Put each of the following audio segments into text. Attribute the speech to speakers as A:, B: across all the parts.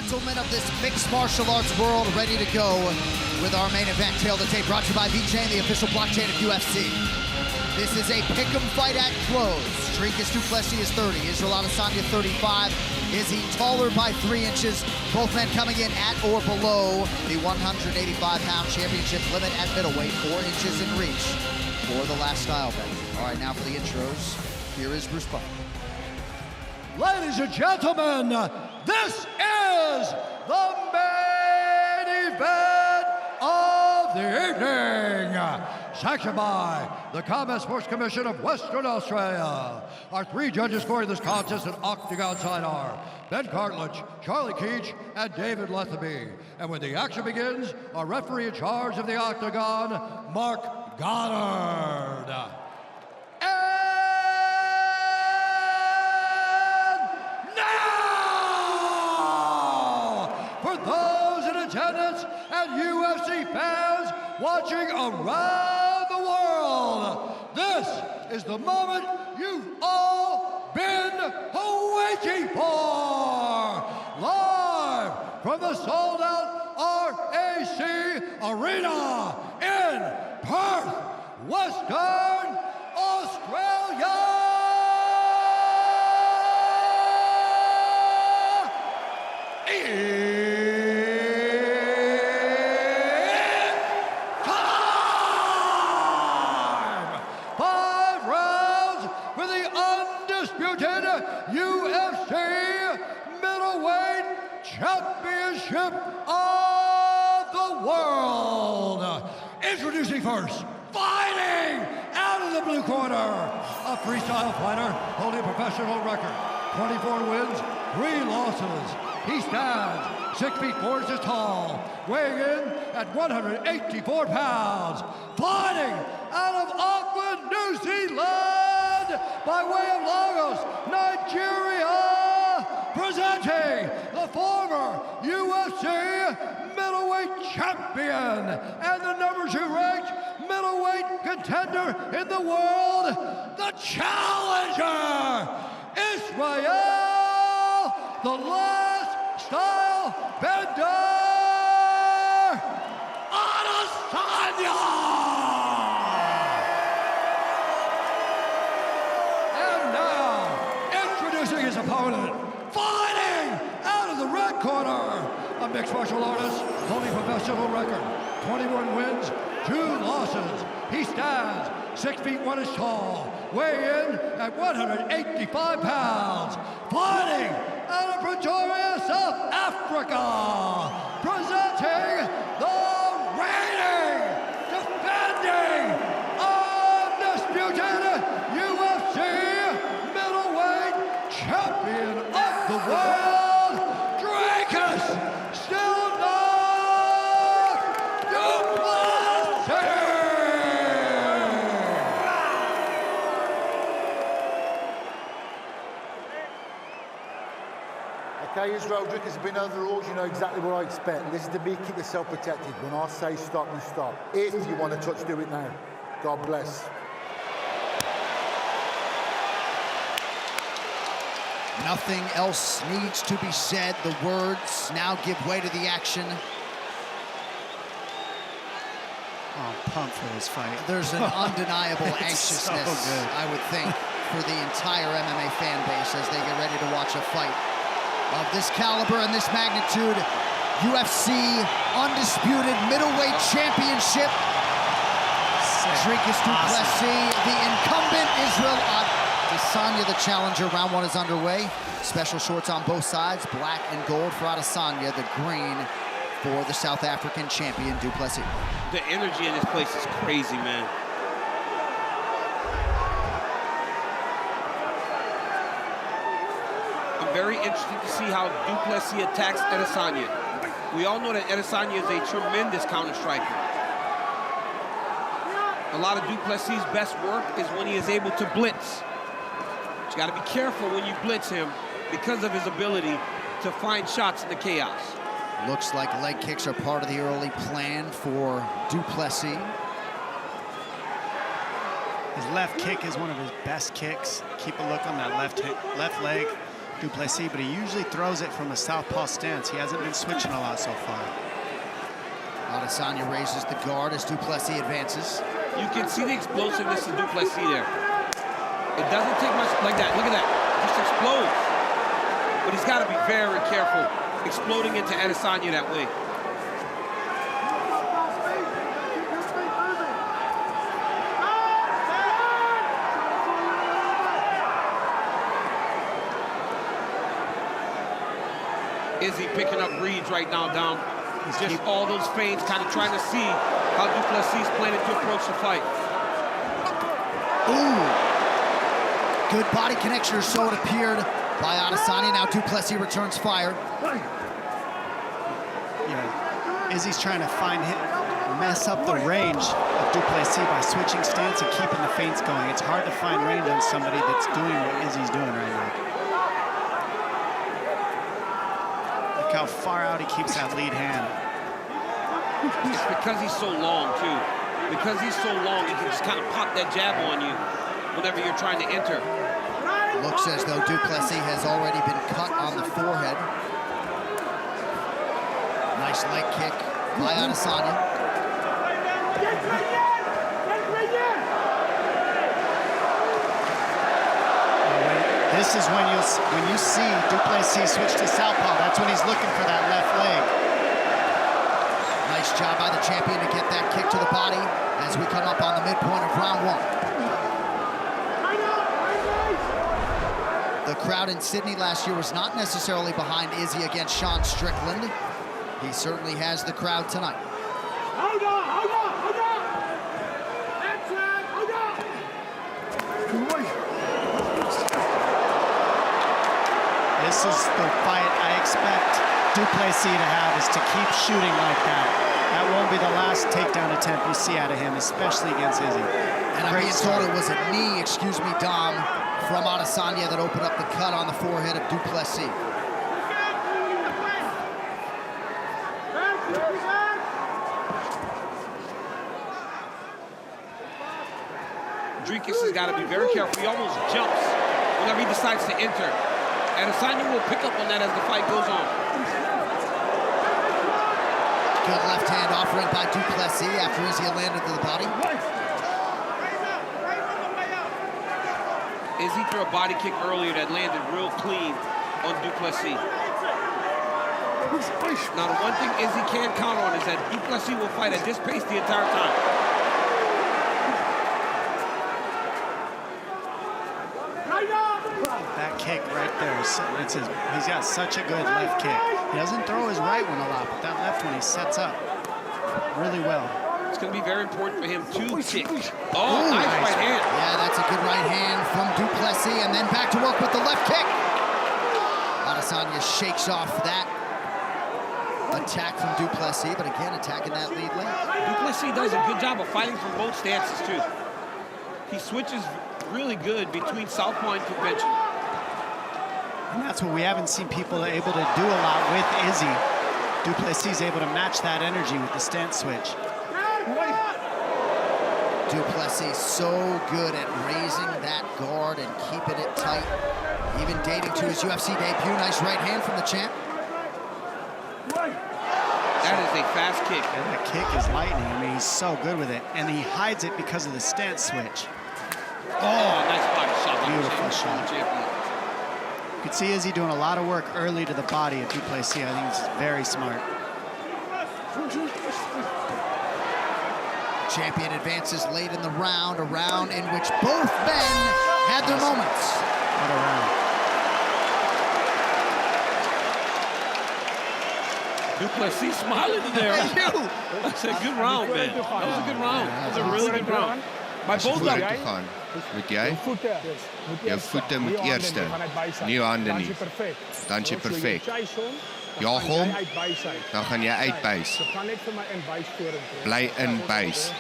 A: gentlemen of this mixed martial arts world, ready to go with our main event. Tail to tape brought to you by VeChain, the official blockchain of UFC. This is a pick'em fight at close. Dricus du Plessis is 30, Israël Adesanya 35. Is he taller by 3 inches? Both men coming in at or below the 185-pound championship limit at middleweight, 4 inches in reach for the last style bet. All right, now for the intros, here is Bruce Buck.
B: Ladies and gentlemen, this is the main event of the evening. Sanctioned by the Combat Sports Commission of Western Australia. Our 3 judges scoring this contest at Octagon side are Ben Cartledge, Charlie Keach, and David Letheby. And when the action begins, our referee in charge of the Octagon, Mark Goddard. Those in attendance and UFC fans watching around the world, this is the moment you've all been waiting for. Live from the sold-out RAC Arena in Perth, Western Australia. UFC middleweight championship of the world. Introducing first, fighting out of the blue corner, a freestyle fighter holding a professional record, 24 wins, 3 losses. He stands 6 feet 4 inches tall, weighing in at 184 pounds, fighting out of Auckland, New Zealand, by way of Lagos, Nigeria, presenting the former UFC middleweight champion and the number 2 ranked middleweight contender in the world, the challenger, Israël, the last style bender, Adesanya! His opponent, fighting out of the red corner, a mixed martial artist holding professional record, 21 wins, 2 losses. He stands 6 feet 1 inch tall, weighing in at 185 pounds, fighting out of Pretoria, South Africa, presenting the reigning, defending, undisputed UFC champion of the world, Dricus, still not du Plessis.
C: Okay, Israel, Dricus has been under the rules. You know exactly what I expect. Listen to me, keep yourself protected. When I say stop, and stop. If you want to touch, do it now. God bless.
A: Nothing else needs to be said. The words now give way to the action.
D: Oh, I'm pumped for this fight.
A: There's an undeniable anxiousness,
D: so
A: I would think, for the entire MMA fan base as they get ready to watch a fight of this caliber and this magnitude. UFC undisputed middleweight championship. Dricus du Plessis, the incumbent, Israël Adesanya, the challenger. Round 1 is underway. Special shorts on both sides, black and gold for Adesanya, the green for the South African champion, du Plessis.
E: The energy in this place is crazy, man. I'm very interested to see how du Plessis attacks Adesanya. We all know that Adesanya is a tremendous counter striker. A lot of du Plessis' best work is when he is able to blitz. You got to be careful when you blitz him because of his ability to find shots in the chaos.
A: Looks like leg kicks are part of the early plan for du Plessis.
D: His left kick is one of his best kicks. Keep a look on that left leg. Du Plessis, but he usually throws it from a southpaw stance. He hasn't been switching a lot so far.
A: Adesanya raises the guard as Du Plessis advances.
E: You can see the explosiveness of Du Plessis there. It doesn't take much like that. Look at that. Just explodes. But he's got to be very careful exploding into Adesanya that way. Izzy picking up reads right now, Dom. He's just all those feints, kind of trying to see how Du Plessis is planning to approach the fight.
A: Ooh. Good body connection, or so it appeared, by Adesanya. Now Du Plessis returns fire.
D: Yeah, Izzy's trying to mess up the range of Du Plessis by switching stance and keeping the feints going. It's hard to find range on somebody that's doing what Izzy's doing right now. Look how far out he keeps that lead hand.
E: It's because he's so long, too. Because he's so long, he can just kind of pop that jab on you whenever you're trying to enter.
A: Looks as though Du Plessis has already been cut on the forehead. Nice leg kick by Adesanya.
D: This is when you see Du Plessis switch to southpaw. That's when he's looking for that left leg.
A: Nice job by the champion to get that kick to the body as we come up on the midpoint of round one. The crowd in Sydney last year was not necessarily behind Izzy against Sean Strickland. He certainly has the crowd tonight.
F: Hold on, hold on, hold on! That's right, hold on!
D: This is the fight I expect Du Plessis to have, is to keep shooting like that. That won't be the last takedown attempt you see out of him, especially against Izzy.
A: And I'm being told it was a knee, excuse me, Dom, from Adesanya that opened up the cut on the forehead of Du Plessis.
E: Dricus has got to be very careful. He almost jumps whenever he decides to enter. Adesanya will pick up on that as the fight goes on.
A: Good left hand offering by Du Plessis after Izzy landed to the body.
E: Izzy threw a body kick earlier that landed real clean on Du Plessis. Now, the one thing Izzy can count on is that Du Plessis will fight at this pace the entire time.
D: That kick right there, he's got such a good left kick. He doesn't throw his right one a lot, but that left one he sets up really well.
E: It's going to be very important for him to kick. Oh, nice right hand.
A: Yeah, that's a good right hand from Du Plessis, and then back to work with the left kick. Adesanya shakes off that attack from Du Plessis, but again, attacking that lead leg.
E: Du Plessis does a good job of fighting from both stances, too. He switches really good between southpaw and convention.
D: And that's what we haven't seen people able to do a lot with Izzy. Du Plessis is able to match that energy with the stance switch.
A: Du Plessis so good at raising that guard and keeping it tight, even dating to his UFC debut. Nice right hand from the champ.
E: That is a fast kick.
D: And that kick is lightning. I mean, he's so good with it. And he hides it because of the stance switch.
E: Oh, nice body shot.
D: Beautiful shot. You can see Izzy doing a lot of work early to the body of Du Plessis. I think it's very smart.
A: Champion advances late in the round, a round in which both men had their moments.
D: What a round.
E: Du Plessis smiling in there. That's a good round, man. That was a good round. That was a really good round. By both of them.
G: Moet jy jou voete moet eerste, nie jou hande nie. Dan is jy perfek. Jaag hom, dan gaan jy uitbuis. Bly in buis.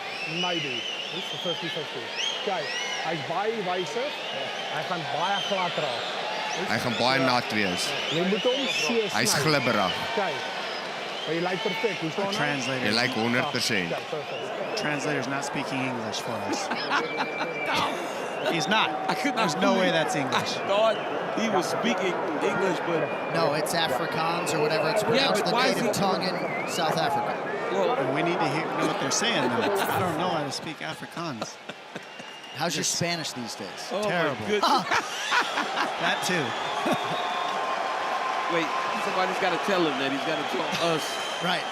G: Hy gaan baie nat wees. Hy's glibberig.
D: Translator.
G: Jy lyk 100%.
D: Translator's not speaking English for us. He's not.
E: I could not.
D: There's no way that's English.
E: I thought he was speaking English, but
A: No, it's Afrikaans or whatever it's pronounced,
E: but
A: the
E: why is
A: native
E: he-
A: tongue in South Africa.
E: well,
D: We need to know what they're saying, though. I don't know how to speak Afrikaans.
A: How's your Spanish these days?
E: oh my
D: Terrible.
E: goodness.
D: That too.
E: Wait, somebody's got to tell him that he's got to tell us.
A: Right.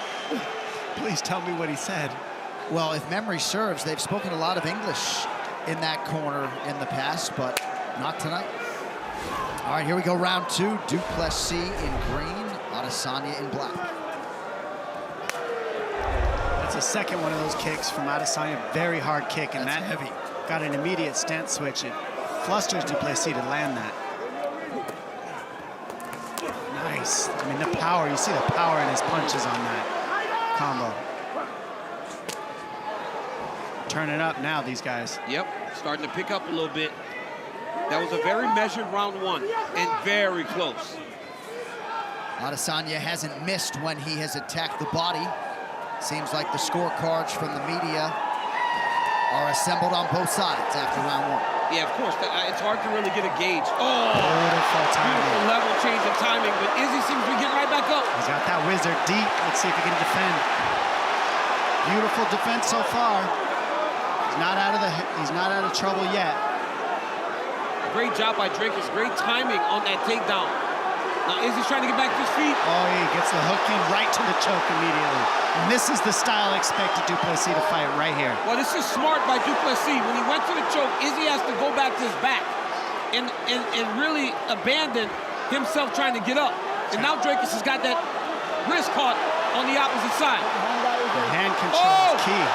D: Please tell me what he said.
A: Well, if memory serves, they've spoken a lot of English in that corner in the past, but not tonight. All right, here we go, round two. Plessis in green, Adesanya in black.
D: That's the second one of those kicks from Adesanya. Very hard kick, and
A: That's
D: that
A: heavy.
D: got an immediate stance switch. It flusters Plessis to land that. Nice. I mean, the power, you see the power in his punches on that combo. Turning up now, these guys.
E: Yep, starting to pick up a little bit. That was a very measured round one and very close.
A: Adesanya hasn't missed when he has attacked the body. Seems like the scorecards from the media are assembled on both sides after round one.
E: Yeah, of course, it's hard to really get a gauge. Oh,
D: Beautiful timing.
E: beautiful level change of timing, but Izzy seems to be getting right back up.
D: He's got that wizard deep. Let's see if he can defend. Beautiful defense so far. He's not out of trouble yet.
E: Great job by Dricus, great timing on that takedown. Now Izzy's trying to get back to his feet.
D: Oh, he gets the hook in right to the choke immediately. And this is the style expected Plessis to fight right here.
E: Well, this is smart by Plessis. When he went to the choke, Izzy has to go back to his back and really abandon himself trying to get up. And now Dricus has got that wrist caught on the opposite side.
D: The hand control is key.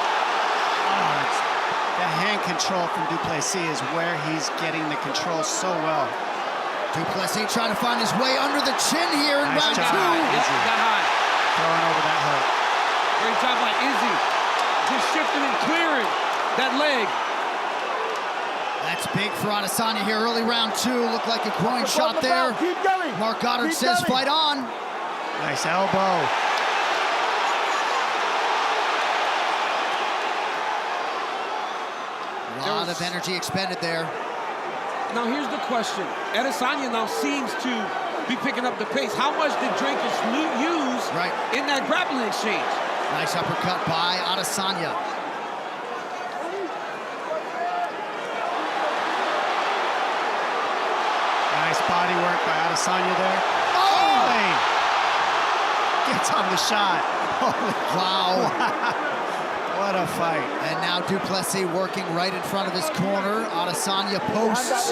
D: The hand control from Plessis is where he's getting the control so well.
A: Plessis trying to find his way under the chin here in
D: Nice
A: round
D: job.
A: two.
E: Yep, got high.
D: Throwing over that hook.
E: Great job by Izzy. Just shifting and clearing that leg.
A: That's big for Adesanya here, early round two. Looked like a groin shot there.
F: Keep going.
A: Mark Goddard
F: Keep
A: says
F: going.
A: fight on.
D: Nice elbow.
A: A lot of energy expended there.
E: Now here's the question. Adesanya now seems to be picking up the pace. How much did Dricus use in that grappling exchange?
A: Nice uppercut by Adesanya.
D: Nice body work by Adesanya there.
A: Oh!
D: Gets on the shot.
A: Wow.
D: What a fight.
A: And now Plessis working right in front of his corner. Adesanya posts.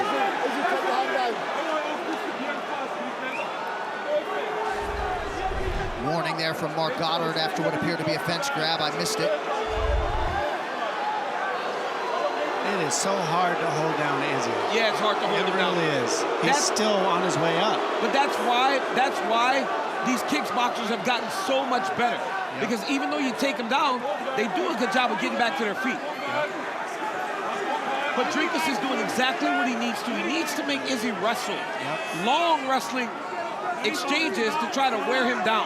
A: Warning there from Mark Goddard after what appeared to be a fence grab. I missed it.
D: It is so hard to hold down Izzy.
E: Yeah, it's hard to hold him down.
D: It really is. He's still on his way up.
E: But that's why these kickboxers have gotten so much better.
D: Yep.
E: Because even though you take them down, they do a good job of getting back to their feet.
D: Yep.
E: But Dricus is doing exactly what he needs to. He needs to make Izzy wrestle.
D: Yep.
E: Long wrestling exchanges to try to wear him down.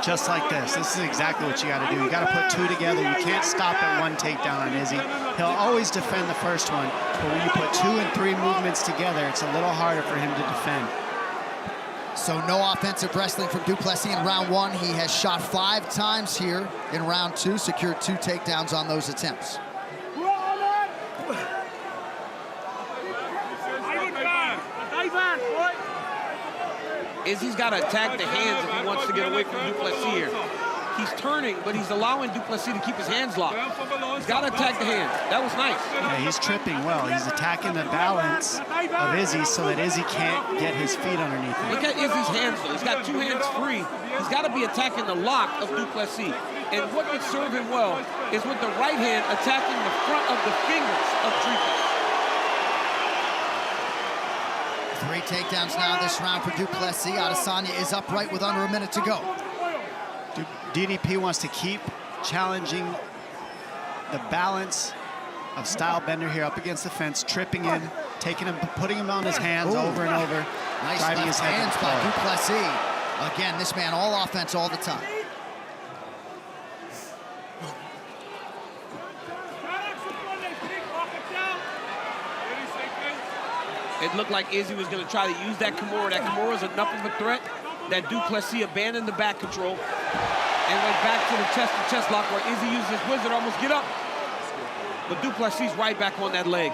D: Just like this. This is exactly what you got to do. You got to put two together. You can't stop at one takedown on Izzy. He'll always defend the first one, but when you put 2 and 3 movements together, it's a little harder for him to defend.
A: So no offensive wrestling from Plessis in round one. He has shot 5 times here in round two, secured 2 takedowns on those attempts.
E: Izzy's got to attack the hands if he wants to get away from Plessis here. He's turning, but he's allowing Plessis to keep his hands locked. He's got to attack the hands. That was nice.
D: Yeah, he's tripping well. He's attacking the balance of Izzy so that Izzy can't get his feet underneath him.
E: Look at Izzy's hands, though. He's got 2 hands free. He's got to be attacking the lock of Plessis. And what would serve him well is with the right hand attacking the front of the fingers of Dricus.
A: 3 takedowns now this round for Plessis. Adesanya is upright with under a minute to go.
D: DDP wants to keep challenging the balance of Stylebender here up against the fence, tripping in, taking him, putting him on his hands over and over,
A: Nice
D: driving his
A: left
D: head
A: hands
D: to the
A: by
D: floor.
A: Plessis. Again, this man all offense all the time.
E: It looked like Izzy was going to try to use that Kimura. That Kimura was enough of a threat that Du Plessis abandoned the back control and went back to the chest-to-chest lock where Izzy used his wizard to almost get up. But Du Plessis right back on that leg.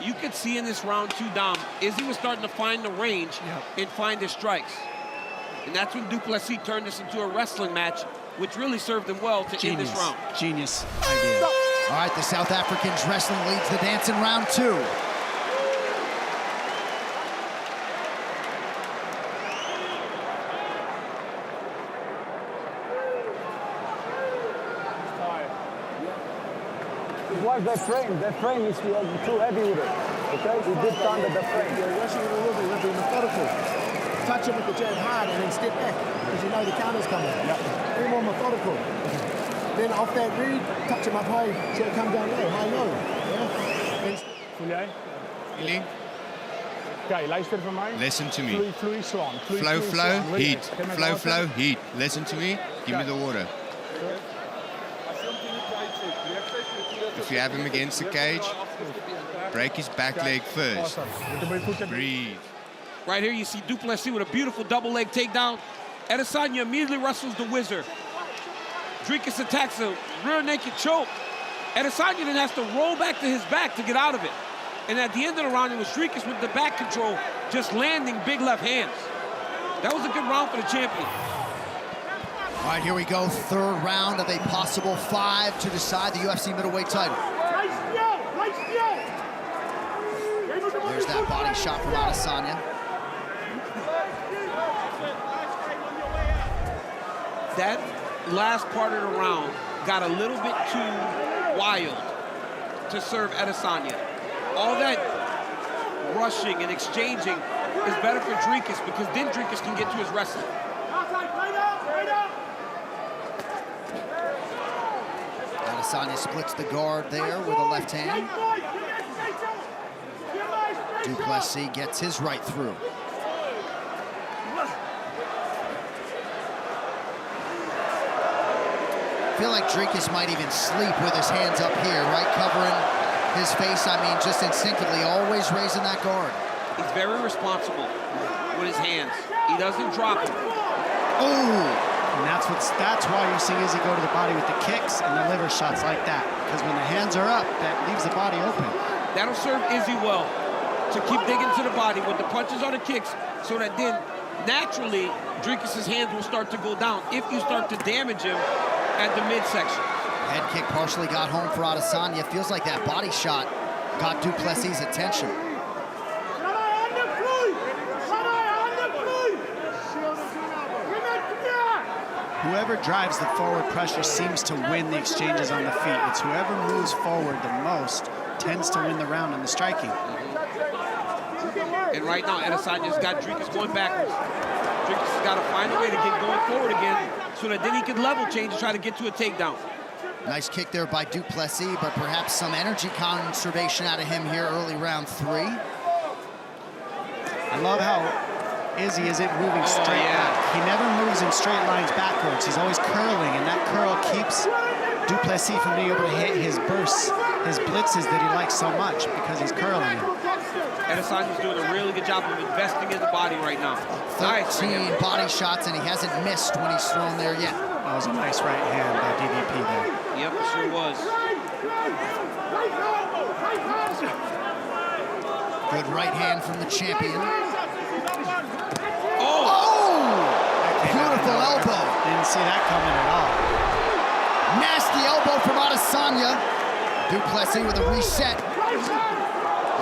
E: You could see in this round 2, Dom, Izzy was starting to find the range and find his strikes. And that's when Du Plessis turned this into a wrestling match, which really served him well to end this round.
D: Genius idea.
A: All right, the South Africans wrestling leads the dance in round 2.
F: Watch that frame. That frame is too heavy with it. Okay? He did thunder the frame.
H: Yeah, wrestling a little bit, we're being methodical. Touch him with the jab hard and then step back because you know the counter's coming. Yep. Be more methodical. Then off that read, touch him up high, so it come down low, high low. Yeah?
F: Voel jij?
G: Feeling?
F: Kijk, luister van mij.
G: Listen to me.
F: Vloei, slaan.
G: Flow, heat. Flow, heat. Listen to me. Give me the water. If you have him against the cage, break his back leg first. Breathe.
E: Right here, you see Du Plessis with a beautiful double leg takedown. Adesanya immediately wrestles the wizard. Dricus attacks a rear naked choke. Adesanya then has to roll back to his back to get out of it. And at the end of the round, it was Dricus with the back control, just landing big left hands. That was a good round for the champion.
A: All right, here we go. 3rd round of a possible 5 to decide the UFC middleweight title. There's that body shot from Adesanya.
E: That last part of the round got a little bit too wild to serve Adesanya. All that rushing and exchanging is better for Dricus because then Dricus can get to his wrestling.
A: Adesanya splits the guard there with a left hand. Du Plessis gets his right through. I feel like Dricus might even sleep with his hands up here, right? Covering his face, I mean, just instinctively, always raising that guard.
E: He's very responsible with his hands. He doesn't drop them.
A: Ooh!
D: And that's why you see Izzy go to the body with the kicks and the liver shots like that. Because when the hands are up, that leaves the body open.
E: That'll serve Izzy well to keep digging to the body with the punches or the kicks so that then naturally Dricus' hands will start to go down if you start to damage him at the midsection.
A: Head kick partially got home for Adesanya. Feels like that body shot got Du Plessis' attention.
D: Whoever drives the forward pressure seems to win the exchanges on the feet. It's whoever moves forward the most tends to win the round in the striking.
E: And right now, Adesanya's got Dricus going backwards. Dricus has got to find a way to get going forward again so that then he can level change and try to get to a takedown.
A: Nice kick there by Du Plessis, but perhaps some energy conservation out of him here early round 3.
D: I love how Izzy isn't moving straight back. He never moves in straight lines backwards. He's always curling, and that curl keeps Du Plessis from being able to hit his bursts, his blitzes that he likes so much because he's curling.
E: Adesanya's doing a really good job of investing in the body right now.
A: 13 body shots, and he hasn't missed when he's thrown there yet.
D: That was a nice right hand by DDP there.
E: Yep, it sure was.
A: Good right hand from the champion.
E: Oh!
A: Beautiful elbow.
D: Didn't see that coming at all.
A: Nasty elbow from Adesanya. Du Plessis with a reset.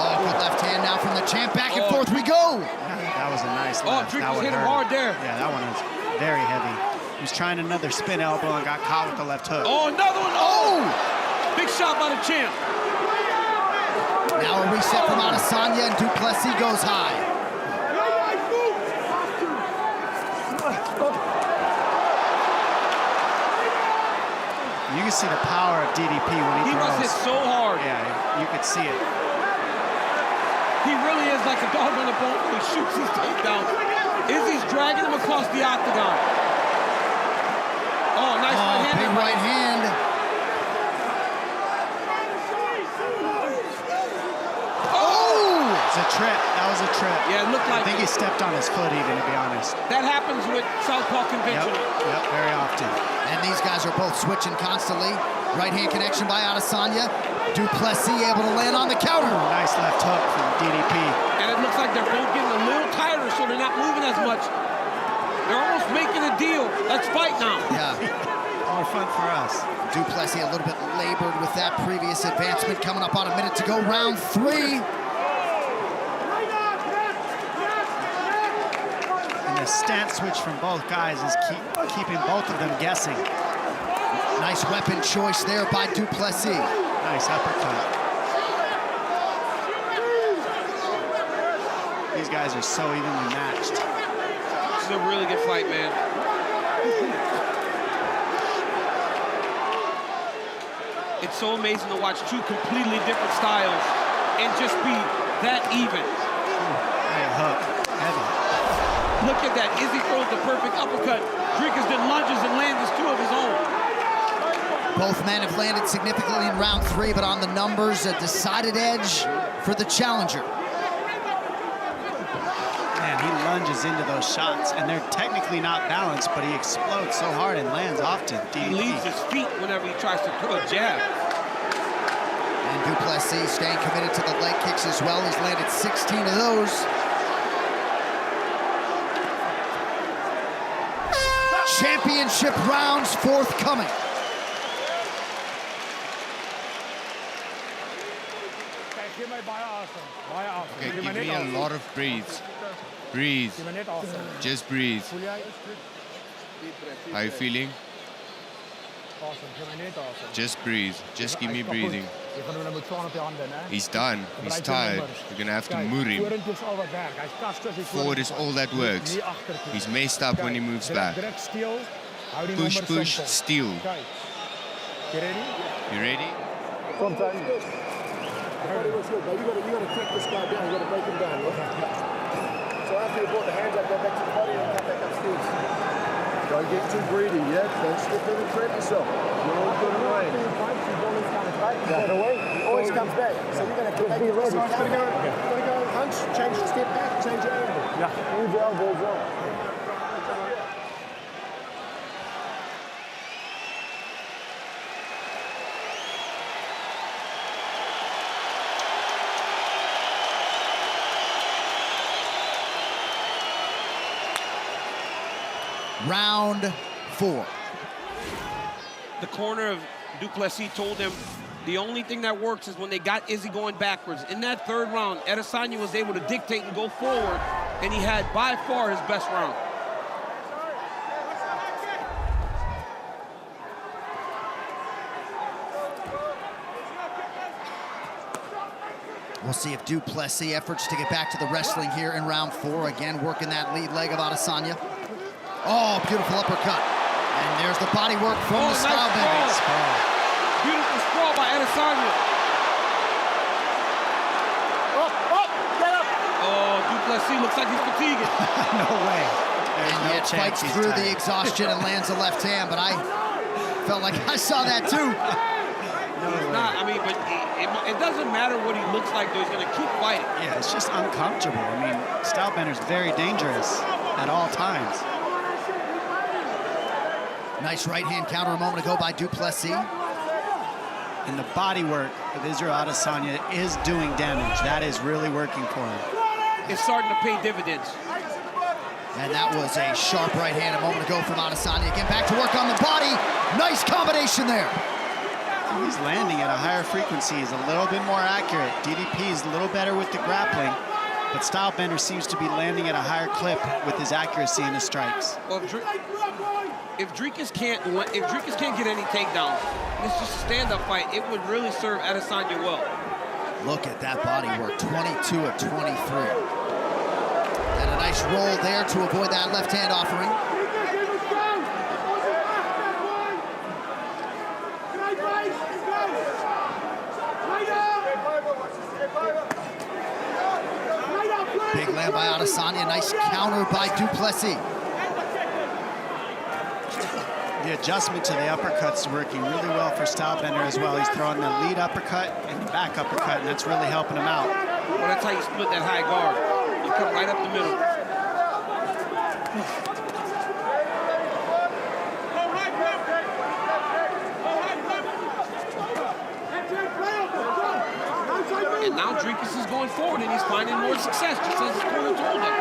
A: Oh, good left hand now from the champ. Back and forth we go.
D: That was a nice left.
E: Dricus hit him hard there.
D: Yeah, that one was very heavy. He was trying another spin elbow and got caught with the left hook.
E: Oh, another one. Oh! Big shot by the champ.
A: Now a reset from Adesanya, and Du Plessis goes high.
D: You can see the power of DDP when he throws.
E: He was hit so hard.
D: Yeah, you could see it.
E: He really is like a dog on a bone when he shoots his takedown. Izzy's dragging him across the octagon. Oh, nice right hand.
A: Big right hand.
D: was a trip. That was a trip.
E: Yeah, it looked like
D: I think he stepped on his foot even, to be honest.
E: that happens with southpaw conventional.
D: Yep, very often.
A: And these guys are both switching constantly. Right hand connection by Adesanya. Du Plessis able to land on the counter.
D: Nice left hook from DDP.
E: And it looks like they're both getting a little tighter, so they're not moving as much. They're almost making a deal. Let's fight now.
A: Yeah.
D: More fun for us.
A: Du Plessis a little bit labored with that previous advancement. Coming up on a minute to go, round 3.
D: And the stance switch from both guys is keeping both of them guessing.
A: Nice weapon choice there by Du Plessis.
D: Nice uppercut. These guys are so evenly matched.
E: This is a really good fight, man. It's so amazing to watch two completely different styles and just be that even.
D: Hey, hook. Heavy.
E: Look at that. Izzy throws the perfect uppercut. Dricus then lunges and lands two of his own.
A: Both men have landed significantly in round 3, but on the numbers, a decided edge for the challenger.
D: Man, he lunges into those shots, and they're technically not balanced, but he explodes so hard and lands often.
E: He leaves his feet whenever he tries to throw a jab.
A: And Du Plessis staying committed to the leg kicks as well. He's landed 16 of those. Championship rounds forthcoming.
G: Okay, give me a lot of breathe. Breathe. Just breathe. How are you feeling? Just breathe. Just give me breathing. He's done. He's tired. You're going to have to move him. Forward is all that works. He's messed up when he moves back. Push, push, steal. You ready?
H: Body was good, but you gotta kick this guy down. You gotta break him down. So after you brought the hands up, go back to the body and come back upstairs. Don't get too greedy, yeah? Don't step in and trap yourself. You're all good and right. Get away, he always comes back. So you're gonna make it ready. You're gonna go punch, change your step back, change your angle. Yeah, move your elbows on.
A: Round 4.
E: The corner of Du Plessis told him the only thing that works is when they got Izzy going backwards. In that third round, Adesanya was able to dictate and go forward, and he had by far his best round.
A: We'll see if Du Plessis efforts to get back to the wrestling here in round 4. Again, working that lead leg of Adesanya. Oh, beautiful uppercut. And there's the body work from the style bender.
E: Beautiful sprawl by Adesanya.
H: Get up!
E: Oh, Du Plessis looks like he's fatiguing.
D: No way.
A: And yet fights through the exhaustion and lands a left hand, but I felt like I saw that too.
E: No, he's not. I mean, but it doesn't matter what he looks like, though. He's going to keep fighting.
D: Yeah, it's just uncomfortable. I mean, style bender's very dangerous at all times.
A: Nice right hand counter a moment ago by Du Plessis.
D: And the body work of Israel Adesanya is doing damage. That is really working for him.
E: It's starting to pay dividends.
A: And that was a sharp right hand a moment ago from Adesanya. Again, back to work on the body. Nice combination there.
D: He's landing at a higher frequency. He's a little bit more accurate. DDP is a little better with the grappling, but Stylebender seems to be landing at a higher clip with his accuracy in his strikes.
E: Well, if Dricus can't get any takedowns, and it's just a stand-up fight, it would really serve Adesanya well.
A: Look at that body work, 22 of 23. And a nice roll there to avoid that left hand offering. Big land by Adesanya, nice counter by Du Plessis.
D: The adjustment to the uppercut's working really well for Stylebender as well. He's throwing the lead uppercut and the back uppercut, and that's really helping him out.
E: Well, that's how you split that high guard. You come right up the middle. And now Dricus is going forward and he's finding more success, just as his corner told him.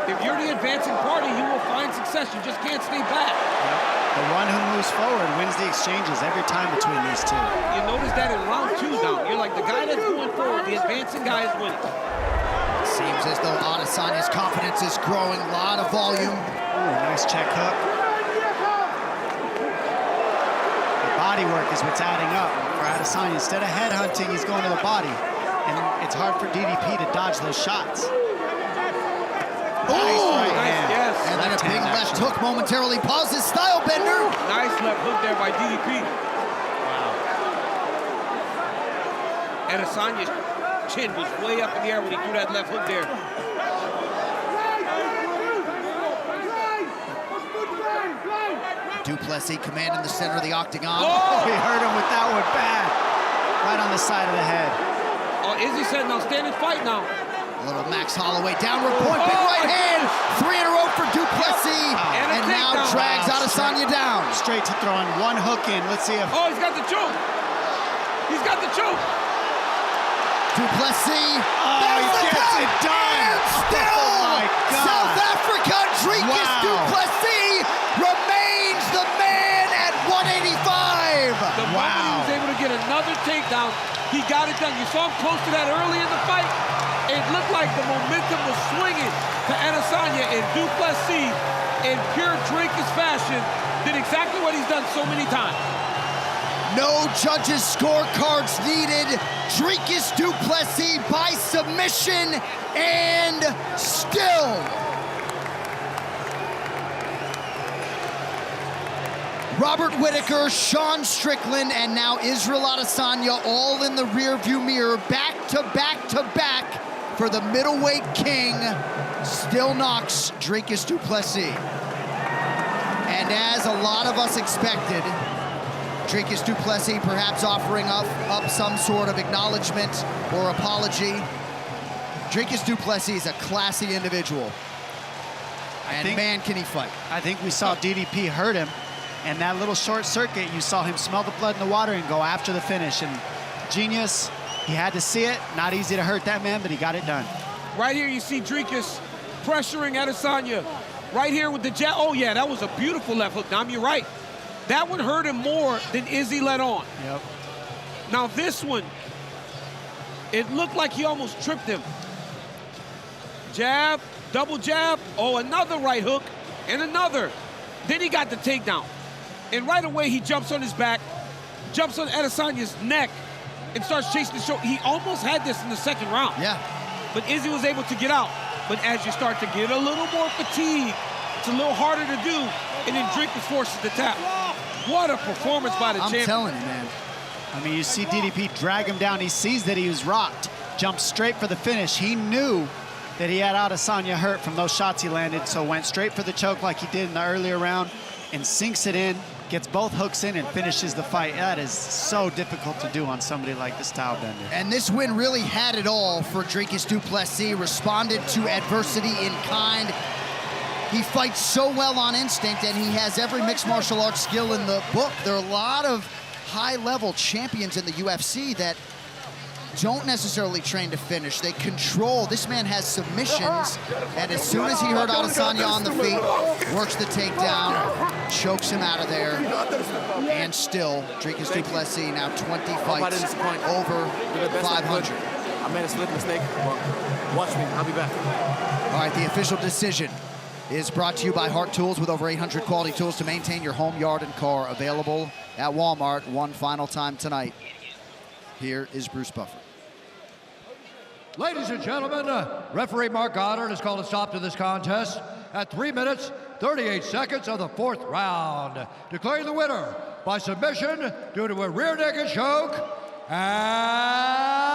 E: If you're the advancing party, you will find success. You just can't stay back.
D: The one who moves forward wins the exchanges every time between these two.
E: You notice that in round 2 now. You're like, the guy that's going forward, the advancing guy is winning.
A: Seems as though Adesanya's confidence is growing. A lot of volume.
D: Ooh, nice check hook. The body work is what's adding up for Adesanya. Instead of head hunting, he's going to the body. And it's hard for DDP to dodge those shots. Nice right hand.
E: Yes.
A: And then a big left hook momentarily pauses. Style bender.
E: Nice left hook there by DDP.
D: Wow.
E: Adesanya's chin was way up in the air when he threw that left hook there.
A: Du Plessis commanding the center of the octagon.
D: Oh, he hurt him with that one bad. Right on the side of the head.
E: Oh, Izzy said, now stand and fight now.
A: A little Max Holloway downward point, big right hand. 3 in a row for Du Plessis. And now drags Adesanya down.
D: Straight to throwing one hook in. Let's see if...
E: Oh, he's got the choke. He's got the choke.
A: Du Plessis.
D: Oh, he gets it done.
A: And still,
D: oh my God.
A: South Africa, Dricus Du Plessis remains the man at 185.
E: The moment he was able to get another takedown, he got it done. You saw him close to that early in the fight. It looked like the momentum was swinging to Adesanya, and Du Plessis, in pure Dricus fashion, did exactly what he's done so many times.
A: No judges' scorecards needed. Dricus Du Plessis by submission, and still. Robert Whittaker, Sean Strickland, and now Israel Adesanya all in the rearview mirror, back to back to back for the middleweight king. Still knocks Dricus Du Plessis. And as a lot of us expected, Dricus Du Plessis perhaps offering up some sort of acknowledgement or apology. Dricus Du Plessis is a classy individual. And man, can he fight.
D: I think we saw DDP hurt him. And that little short circuit, you saw him smell the blood in the water and go after the finish. And genius, he had to see it. Not easy to hurt that man, but he got it done.
E: Right here, you see Dricus pressuring Adesanya. Right here with the jab. Oh, yeah, that was a beautiful left hook. Now, you're right. That one hurt him more than Izzy let on.
D: Yep.
E: Now, this one, it looked like he almost tripped him. Jab, double jab. Oh, another right hook and another. Then he got the takedown. And right away, he jumps on his back, jumps on Adesanya's neck, and starts chasing the shoulder. He almost had this in the second round.
A: Yeah.
E: But Izzy was able to get out. But as you start to get a little more fatigue, it's a little harder to do, and then Dricus forces the tap. What a performance by the champion.
A: I'm telling you, man.
D: I mean, you see DDP drag him down. He sees that he was rocked, jumps straight for the finish. He knew that he had Adesanya hurt from those shots he landed, so went straight for the choke like he did in the earlier round and sinks it in, gets both hooks in, and finishes the fight. That is so difficult to do on somebody like the style bender.
A: And this win really had it all for Dricus Du Plessis. Responded to adversity in kind. He fights so well on instinct, and he has every mixed martial arts skill in the book. There are a lot of high-level champions in the UFC that don't necessarily train to finish. They control. This man has submissions, and as soon as he heard Adesanya on the feet, works the takedown, chokes him out of there, and still, Dricus Du Plessis now 20 fights, over 500.
I: I made a slip mistake, but watch me, I'll be back.
A: All right, the official decision is brought to you by Hart Tools, with over 800 quality tools to maintain your home, yard, and car. Available at Walmart one final time tonight. Here is Bruce Buffer.
B: Ladies and gentlemen, referee Mark Goddard has called a stop to this contest at 3 minutes, 38 seconds of the 4th round, declaring the winner by submission due to a rear naked choke, and